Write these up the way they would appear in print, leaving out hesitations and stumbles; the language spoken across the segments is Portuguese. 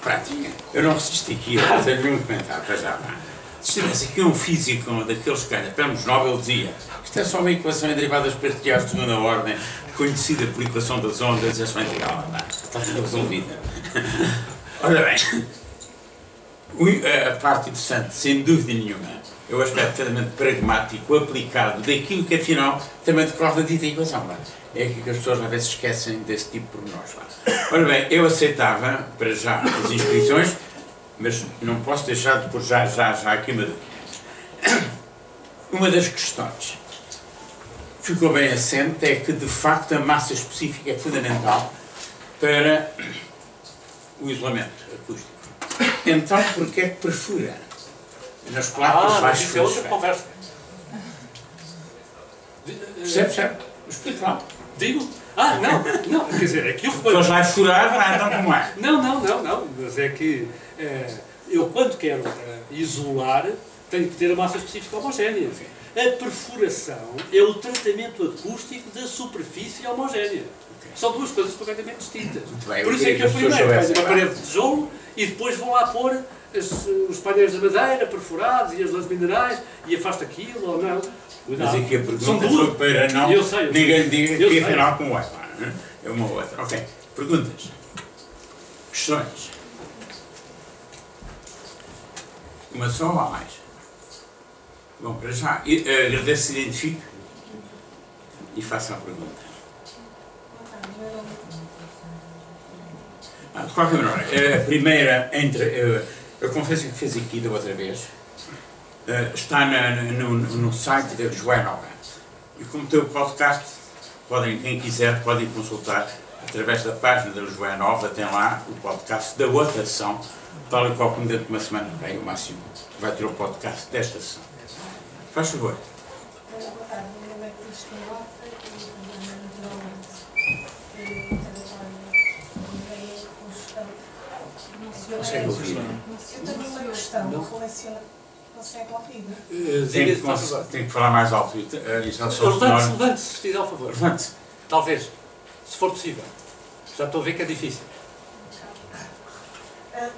prática. Eu não resisto aqui a fazer nenhum comentário, para já. Se tivesse aqui um físico daqueles que ganha prémios Nobel, dizia: isto é só uma equação em derivadas parciais de segunda ordem, conhecida por equação das ondas, é só integral. Está tudo resolvida. Ora bem, a parte interessante, sem dúvida nenhuma, é o aspecto perfeitamente pragmático, aplicado daquilo que afinal também decorre da dita equação. É aqui que as pessoas às vezes esquecem desse tipo de pormenores. Ora bem, eu aceitava para já as inscrições, mas não posso deixar de pôr já aqui uma dúvida. Uma das questões que ficou bem assente é que, de facto, a massa específica é fundamental para o isolamento acústico. Então, porquê é que perfura? Nas placas baixas. Isso é outra conversa. Percebe? Explica lá. Digo? Não, quer dizer, é que eu... Depois vai furar, então como é? Não, mas é que eu quando quero isolar, tenho que ter a massa específica homogénea. A perfuração é o tratamento acústico da superfície homogénea. São duas coisas completamente distintas. Bem, por isso é que eu primeiro tenho uma parede de tijolo e depois vou lá pôr os painéis de madeira perfurados e as lãs minerais e afasto aquilo ou não. Mas aqui a pergunta são foi para não ninguém diga que afinal como é. É uma outra. Ok. Perguntas? Questões? Uma só ou há mais? Bom, para já, agradeço que se identifique e faça a pergunta. De qualquer maneira, a primeira, a conferência que fez aqui da outra vez, está no site da Lisboa Nova. E como tem o podcast, quem quiser pode consultar através da página da Lisboa Nova, tem lá o podcast da outra sessão, tal e qual como dentro de uma semana, bem, o máximo, vai ter o podcast desta sessão. Faz favor. Boa tarde, meu nome é Cristina Lopes e Consegue ouvir? eu tenho uma questão relacionada. Consegue ouvir? Tem que falar mais alto. Levante-se, se fizer o favor. Levante-se. Talvez, se for possível. Já estou a ver que é difícil.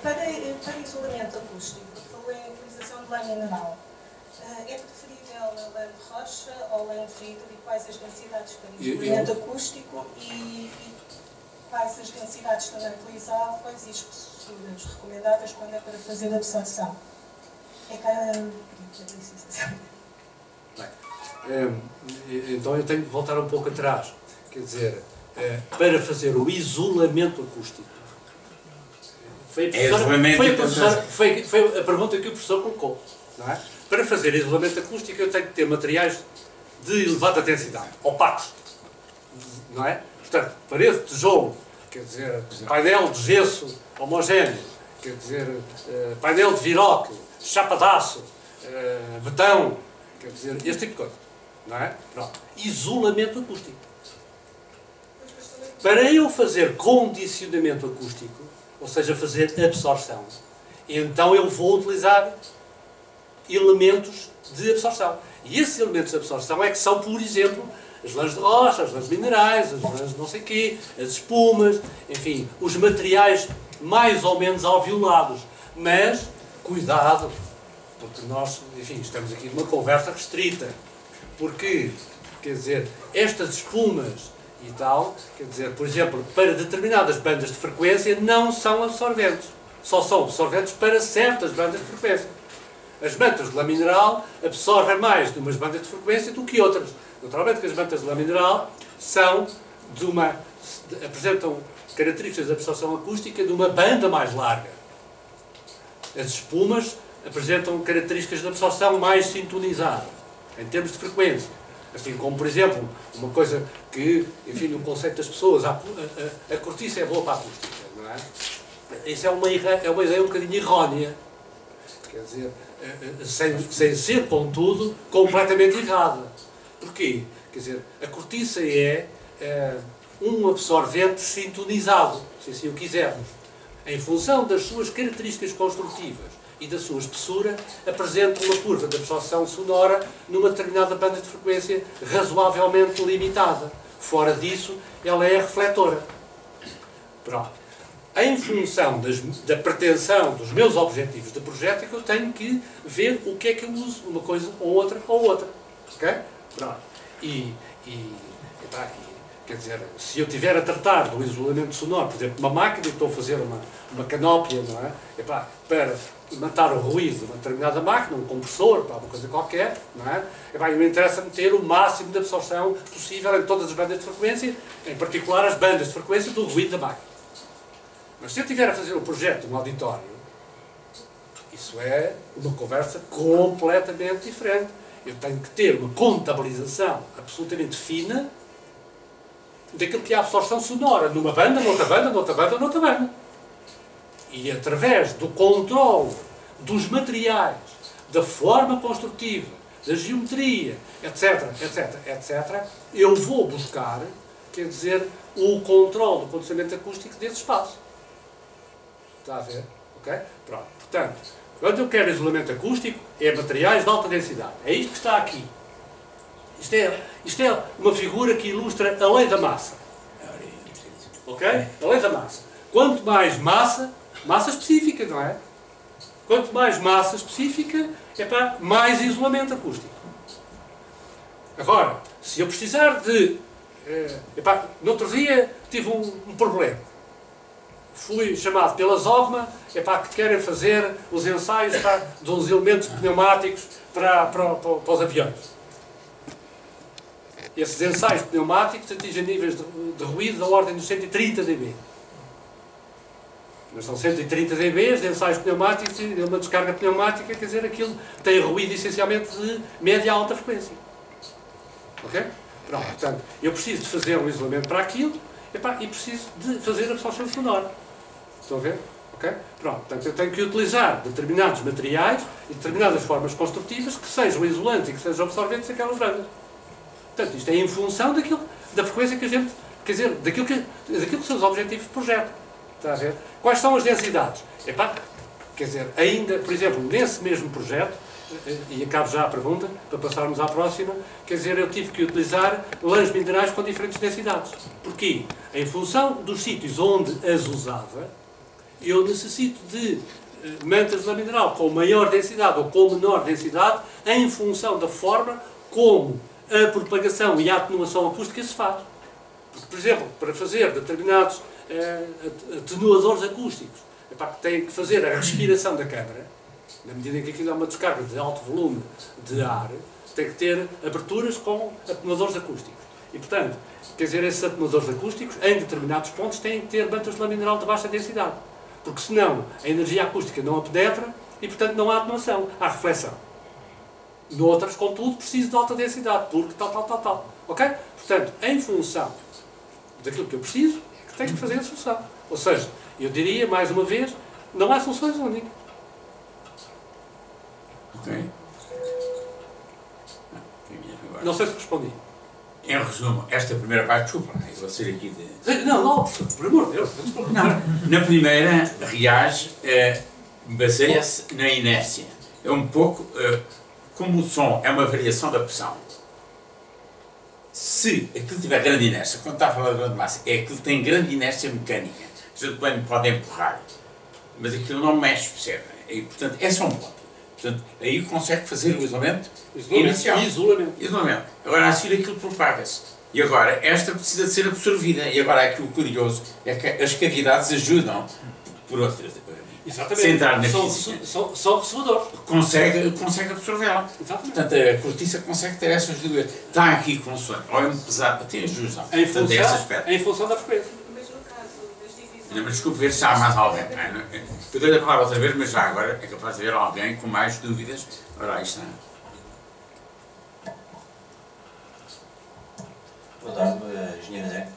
Para isolamento acústico, falou em utilização de lã mineral. É preferível lã de rocha ou lã de vidro e quais as densidades para isolamento acústico e quais as densidades também utilizáveis e espessuras recomendadas quando é para fazer absorção? É Bem, então eu tenho que voltar um pouco atrás. Quer dizer, para fazer o isolamento acústico. Foi a pergunta que o professor colocou. Não é? Para fazer isolamento acústico eu tenho que ter materiais de elevada densidade, opacos. Não é? Portanto, parede de tijolo, quer dizer, painel de gesso homogéneo, quer dizer, painel de viroque, chapa de aço, betão, quer dizer, este tipo de coisa. Não é? Pronto. Isolamento acústico. Para eu fazer condicionamento acústico, ou seja, fazer absorção, então eu vou utilizar elementos de absorção. E esses elementos de absorção é que são, por exemplo, as lãs de rocha, as lãs minerais, as lãs de não sei o quê, as espumas, enfim, os materiais mais ou menos alveolados. Mas, cuidado, porque nós, enfim, estamos aqui numa conversa restrita. Porque, quer dizer, estas espumas e tal, quer dizer, por exemplo, para determinadas bandas de frequência não são absorventes. Só são absorventes para certas bandas de frequência. As mantas de lã mineral absorvem mais de umas bandas de frequência do que outras. Naturalmente que as mantas de lã mineral apresentam características de absorção acústica de uma banda mais larga. As espumas apresentam características de absorção mais sintonizada, em termos de frequência. Assim como, por exemplo, uma coisa que, enfim, um conceito das pessoas, a cortiça é boa para a acústica, não é? Isso é uma ideia um bocadinho errónea. Quer dizer, sem ser, contudo, completamente errada. Porquê? Quer dizer, a cortiça é um absorvente sintonizado, se assim o quisermos. Em função das suas características construtivas e da sua espessura, apresenta uma curva de absorção sonora numa determinada banda de frequência razoavelmente limitada. Fora disso, ela é refletora. Pronto. em função da pretensão dos meus objetivos de projeto, é que eu tenho que ver o que é que eu uso, uma coisa ou outra ou outra. Ok? Pronto. Quer dizer, se eu estiver a tratar do isolamento sonoro, por exemplo, uma máquina, e estou a fazer uma canópia, não é? Epá, para matar o ruído de uma determinada máquina, um compressor, uma coisa qualquer, não é? Epá, me interessa-me ter o máximo de absorção possível em todas as bandas de frequência, em particular as bandas de frequência do ruído da máquina. Mas se eu estiver a fazer um projeto de um auditório, isso é uma conversa completamente diferente. Eu tenho que ter uma contabilização absolutamente fina daquilo que é a absorção sonora numa banda, noutra banda, noutra banda, noutra banda. E através do controle dos materiais, da forma construtiva, da geometria, etc., etc., etc., eu vou buscar, quer dizer, o controle do condicionamento acústico desse espaço. Está a ver? Ok? Pronto. Portanto, quando eu quero isolamento acústico, é materiais de alta densidade. É isto que está aqui. Isto é uma figura que ilustra a lei da massa. Ok? A lei da massa. Quanto mais massa específica, não é? Quanto mais massa específica, é para mais isolamento acústico. Agora, se eu precisar de... no outro dia tive um problema. Fui chamado pela Zogma que querem fazer os ensaios de uns elementos pneumáticos para os aviões. Esses ensaios pneumáticos atingem níveis de ruído da ordem dos 130 dB. Mas são 130 dB de ensaios pneumáticos e uma descarga pneumática, quer dizer, aquilo tem ruído essencialmente de média a alta frequência. Ok? Pronto, portanto, eu preciso de fazer um isolamento para aquilo e preciso de fazer a absorção sonora. Estão a ver? Ok? Pronto, portanto, eu tenho que utilizar determinados materiais e determinadas formas construtivas que sejam isolantes e que sejam absorventes daquelas bandas. Portanto, isto é em função da frequência que a gente... Quer dizer, daquilo que são os objetivos de projeto. Está a ver? Quais são as densidades? Quer dizer, ainda, por exemplo, nesse mesmo projeto, e acabo já a pergunta, para passarmos à próxima, quer dizer, eu tive que utilizar lãs minerais com diferentes densidades. Porquê? Em função dos sítios onde as usava, eu necessito de mantas de lã mineral com maior densidade ou com menor densidade, em função da forma como a propagação e a atenuação acústica se faz. Porque, por exemplo, para fazer determinados atenuadores acústicos, que têm que fazer a respiração da câmara, na medida em que aquilo é uma descarga de alto volume de ar, tem que ter aberturas com atenuadores acústicos. E, portanto, quer dizer, esses atenuadores acústicos, em determinados pontos, têm que ter mantas de lã mineral de baixa densidade. Porque, senão, a energia acústica não a penetra e, portanto, não há atenuação, há reflexão. Noutras, contudo, preciso de alta densidade, porque tal. Ok? Portanto, em função daquilo que eu preciso, é que tenho que fazer a solução. Ou seja, eu diria, mais uma vez, não há soluções únicas. Ok. Não sei se respondi. Em resumo, esta primeira parte, desculpa, eu vou ser aqui de... Não, por amor de Deus. Não, na primeira, reage, baseia-se na inércia. É um pouco, como o som é uma variação da pressão, se aquilo tiver grande inércia, quando está a falar de grande massa, é aquilo que tem grande inércia mecânica, a gente pode empurrar, mas aquilo não mexe, percebe? E, portanto, é só um ponto. Portanto, aí consegue fazer o isolamento inicial. Isolamento. Agora, a seguir aquilo propaga-se. E agora, esta precisa de ser absorvida. E agora, aqui o curioso é que as cavidades ajudam, por outras, exatamente. Se entrar na física, são recebedores. Consegue absorvê-la. Portanto, a cortiça consegue ter essas duas. Está aqui consoante. Ou é muito pesado, tem ajusão. Em função da frequência. Não, mas desculpe ver se há mais alguém. Eu dei a palavra outra vez, mas já agora é capaz de haver alguém com mais dúvidas. Ora, aí está. Boa tarde, engenheiro André.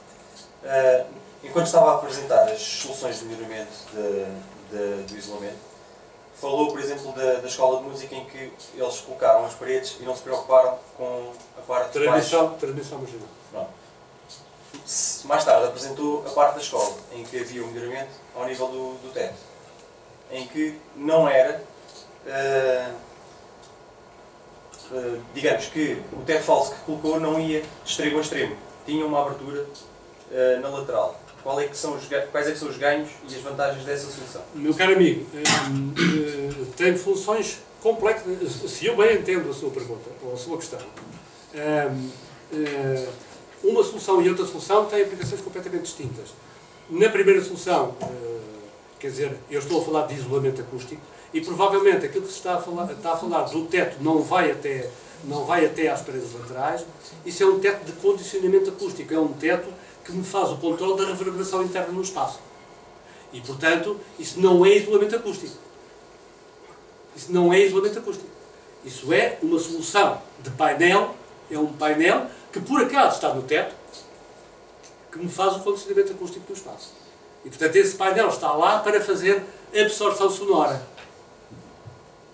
Enquanto estava a apresentar as soluções de melhoramento do isolamento, falou, por exemplo, da escola de música em que eles colocaram as paredes e não se preocuparam com a parte de baixo. Transmissão marginal. Mais tarde apresentou a parte da escola, em que havia um melhoramento ao nível do teto, em que não era, digamos que o teto falso que colocou não ia de extremo a extremo, tinha uma abertura na lateral. quais é que são os ganhos e as vantagens dessa solução? Meu caro amigo, tem funções complexas. Se eu bem entendo a sua pergunta, ou a sua questão, uma solução e outra solução têm aplicações completamente distintas. Na primeira solução, quer dizer, eu estou a falar de isolamento acústico e provavelmente aquilo que se está a falar do teto não vai até às paredes laterais. Isso é um teto de condicionamento acústico, é um teto que me faz o controle da reverberação interna no espaço. E, portanto, isso não é isolamento acústico. Isso não é isolamento acústico. Isso é uma solução de painel, é um painel que por acaso está no teto, que me faz o condicionamento acústico do espaço. E, portanto, esse painel está lá para fazer absorção sonora.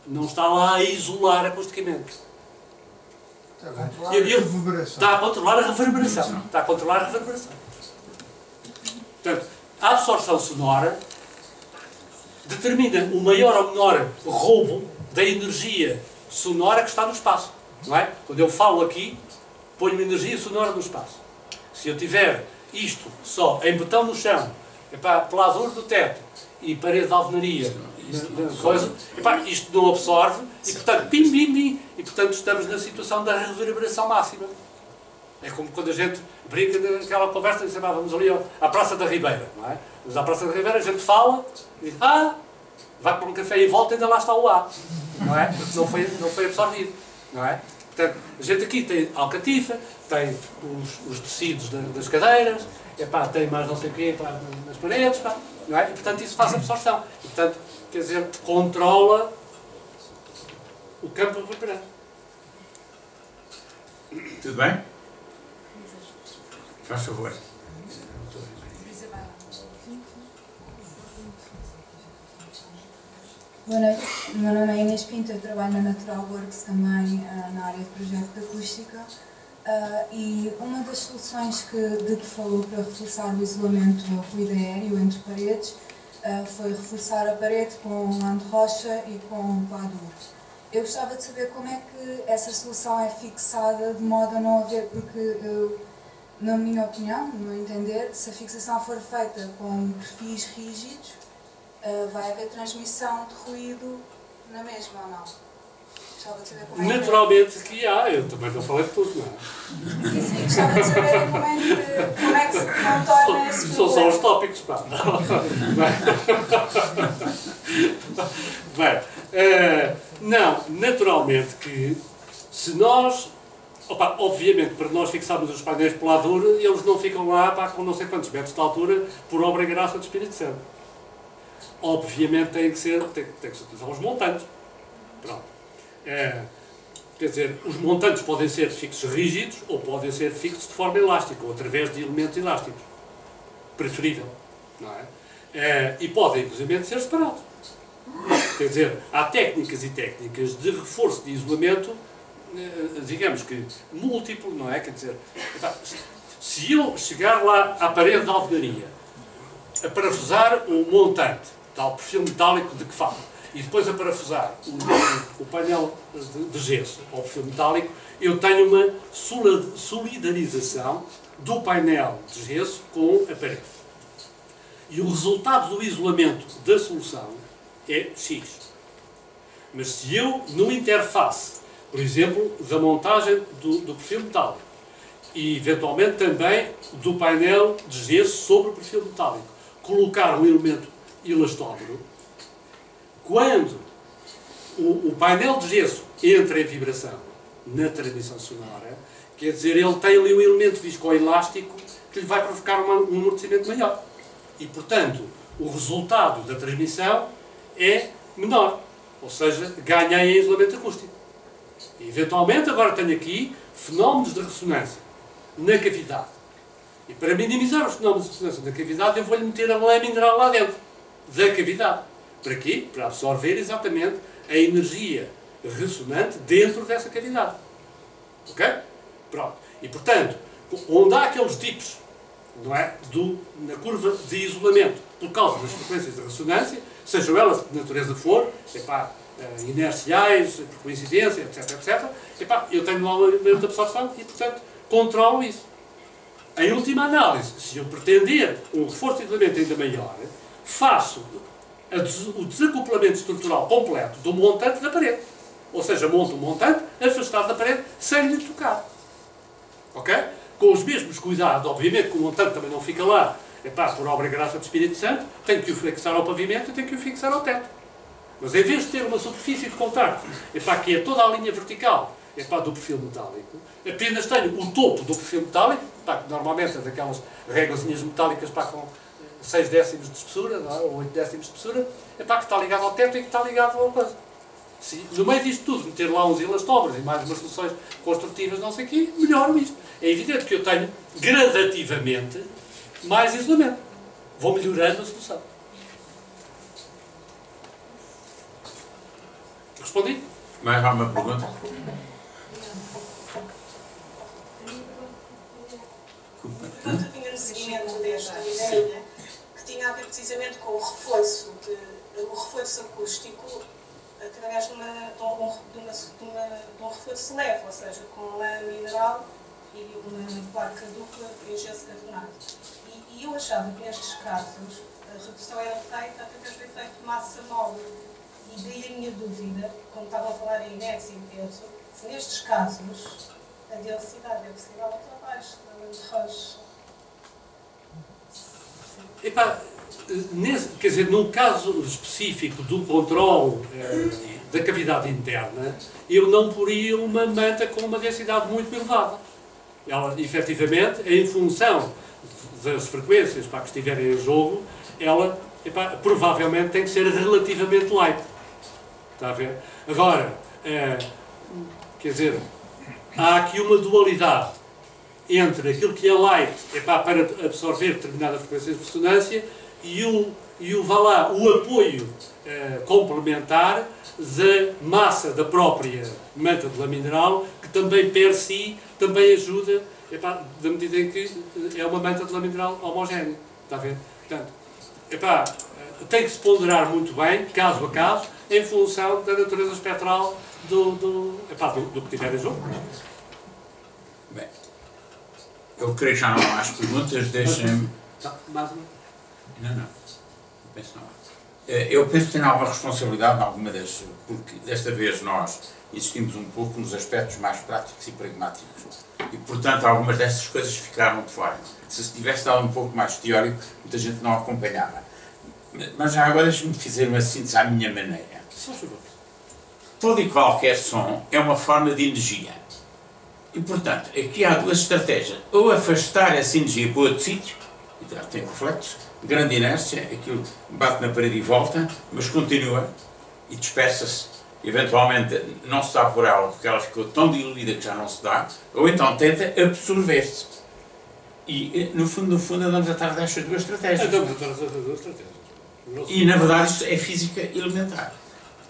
Não está lá a isolar acusticamente. Está a controlar a reverberação. Está a controlar a reverberação. Portanto, a absorção sonora determina o maior ou menor roubo da energia sonora que está no espaço. Não é? Quando eu falo aqui, ponho uma energia sonora no espaço. Se eu tiver isto só em betão no chão, pelador do teto e parede de alvenaria, isto não absorve e, portanto, pim, pim, pim, e, portanto, estamos na situação da reverberação máxima. É como quando a gente brinca daquela conversa e diz, vamos ali à Praça da Ribeira, não é? Mas à Praça da Ribeira a gente fala e diz, vai para um café e volta e ainda lá está o A, não é? Porque não foi absorvido, não é? Portanto, a gente aqui tem alcatifa, tem os tecidos das cadeiras, tem mais não sei o quê nas paredes, não é? E, portanto, isso faz absorção. E, portanto, quer dizer, controla o campo reverberante. Tudo bem? Faz favor. Boa noite, o meu nome é Inês Pinto, eu trabalho na Natural Works também na área de projeto de acústica e uma das soluções de que falou para reforçar o isolamento do ruído aéreo entre paredes foi reforçar a parede com lã de rocha e com pladur. Eu gostava de saber como é que essa solução é fixada de modo a não haver, porque na minha opinião, no meu entender, se a fixação for feita com perfis rígidos, vai haver transmissão de ruído na mesma ou não? Gostava de saber como é que... Naturalmente que há, eu também não falei de tudo, não é? Sim, gostava de saber como é que se contorna esse problema. São só os tópicos, pá. Não, naturalmente que se nós... obviamente, para nós fixarmos os painéis de peladura, eles não ficam lá com não sei quantos metros de altura por obra e graça do Espírito Santo. Obviamente tem que se utilizar os montantes. Pronto. Quer dizer, os montantes podem ser fixos rígidos ou podem ser fixos de forma elástica ou através de elementos elásticos. Preferível. Não é? E podem, inclusive, ser separados. Quer dizer, há técnicas e técnicas de reforço de isolamento, digamos que múltiplo, não é? Quer dizer, se eu chegar lá à parede da alvenaria a parafusar um montante, tal perfil metálico de que falo, e depois a parafusar o painel de gesso ao perfil metálico, eu tenho uma solidarização do painel de gesso com a parede. E o resultado do isolamento da solução é X. Mas se eu, no interface, por exemplo, da montagem do perfil metálico e, eventualmente, também do painel de gesso sobre o perfil metálico, colocar um elemento elastómero, quando o painel de gesso entra em vibração na transmissão sonora, quer dizer, ele tem ali um elemento viscoelástico que lhe vai provocar um amortecimento maior. E, portanto, o resultado da transmissão é menor. Ou seja, ganhei em isolamento acústico. E, eventualmente, agora tenho aqui fenómenos de ressonância na cavidade. E para minimizar os fenómenos de ressonância na cavidade, eu vou-lhe meter a lã mineral lá dentro da cavidade. Para quê? Para absorver exatamente a energia ressonante dentro dessa cavidade. Ok? Pronto. E, portanto, onde há aqueles dips, não é? Na curva de isolamento, por causa das frequências de ressonância, sejam elas de natureza for, inerciais, por coincidência, etc, etc, eu tenho lá um elemento de absorção e, portanto, controlo isso. Em última análise, se eu pretender um reforço de isolamento ainda maior, faço o desacoplamento estrutural completo do montante da parede. Ou seja, monto o montante afastado da parede sem lhe tocar. Ok? Com os mesmos cuidados, obviamente que o montante também não fica lá, por obra e graça do Espírito Santo, tenho que o fixar ao pavimento e tenho que o fixar ao teto. Mas em vez de ter uma superfície de contacto, que é toda a linha vertical, do perfil metálico, apenas tenho o topo do perfil metálico, que normalmente é daquelas réguazinhas metálicas com 6 décimos de espessura, ou 8 décimos de espessura, que está ligado ao teto e que está ligado ao coisa. Se no meio disto tudo meter lá uns elastobres e mais umas soluções construtivas, não sei o quê, melhoro isto. É evidente que eu tenho gradativamente mais isolamento. Vou melhorando a solução. Respondi? Mais alguma pergunta? Eu tinha no seguimento desta ideia que tinha a ver precisamente com o reforço acústico através de um reforço leve, ou seja, com lã mineral e uma placa dupla em gesso carbonado. E eu achava que nestes casos a redução era feita através do efeito de massa mole. E daí a minha dúvida, como estavam a falar em inércia e peso, se nestes casos a densidade é possível outra baixo, da lã de rocha. Quer dizer, num caso específico do controle da cavidade interna, eu não poria uma manta com uma densidade muito elevada. Ela, efetivamente, em função das frequências que estiverem em jogo, ela provavelmente tem que ser relativamente light. Está a ver? Agora, quer dizer, há aqui uma dualidade entre aquilo que é light para absorver determinada frequência de ressonância e o apoio complementar da massa da própria manta de lã mineral, que também per si também ajuda, da medida em que é uma manta de lã mineral homogénea. Está a ver? Portanto, tem que se ponderar muito bem, caso a caso, em função da natureza espectral do que tiver em jogo. Bem, eu creio que já não há mais perguntas, deixem-me... Mais uma? Não. Penso não. Eu penso que tenho alguma responsabilidade em alguma das... Porque desta vez nós insistimos um pouco nos aspectos mais práticos e pragmáticos. E, portanto, algumas destas coisas ficaram de fora. Se tivesse dado um pouco mais teórico, muita gente não acompanhava. Mas já agora deixe-me fazer uma síntese à minha maneira. Todo e qualquer som é uma forma de energia. E, portanto, aqui há duas estratégias. Ou afastar essa energia para outro sítio, e tem reflexo, grande inércia, aquilo bate na parede e volta, mas continua e dispersa-se. Eventualmente não se dá por ela porque ela ficou tão diluída que já não se dá, ou então tenta absorver-se. E, no fundo, andamos atrás destas duas estratégias. Andamos atrás destas duas estratégias. E, na verdade, isto é física elementar.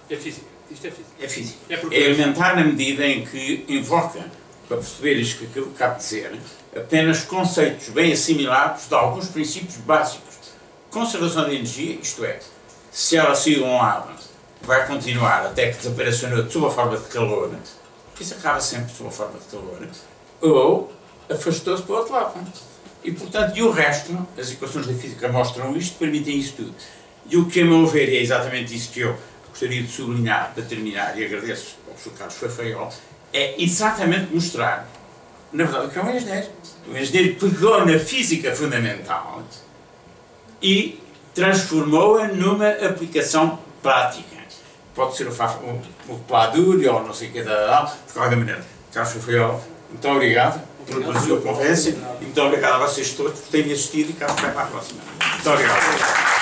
É física. Isto é física. É física. É elementar na medida em que invoca, para perceber isto que eu acabo de dizer, apenas conceitos bem assimilados de alguns princípios básicos. Conservação de energia, isto é, se ela sair de um lado, vai continuar até que desapareça no outro sob a forma de calor, isso acaba sempre sob a forma de calor, ou afastou-se para o outro lado. E, portanto, e o resto, as equações da física mostram isto, permitem isso tudo. E o que, a meu ver, é exatamente isso que eu gostaria de sublinhar, para terminar, e agradeço ao professor Carlos Fafaiol, é exatamente mostrar, na verdade, o que é um engenheiro. O engenheiro pegou na física fundamental e transformou-a numa aplicação prática. Pode ser o Pladur ou não sei o que, de qualquer maneira. Carlos Fafaiol, muito obrigado pela sua conferência e muito obrigado a vocês todos por terem assistido e cá vai para a próxima. Muito obrigado.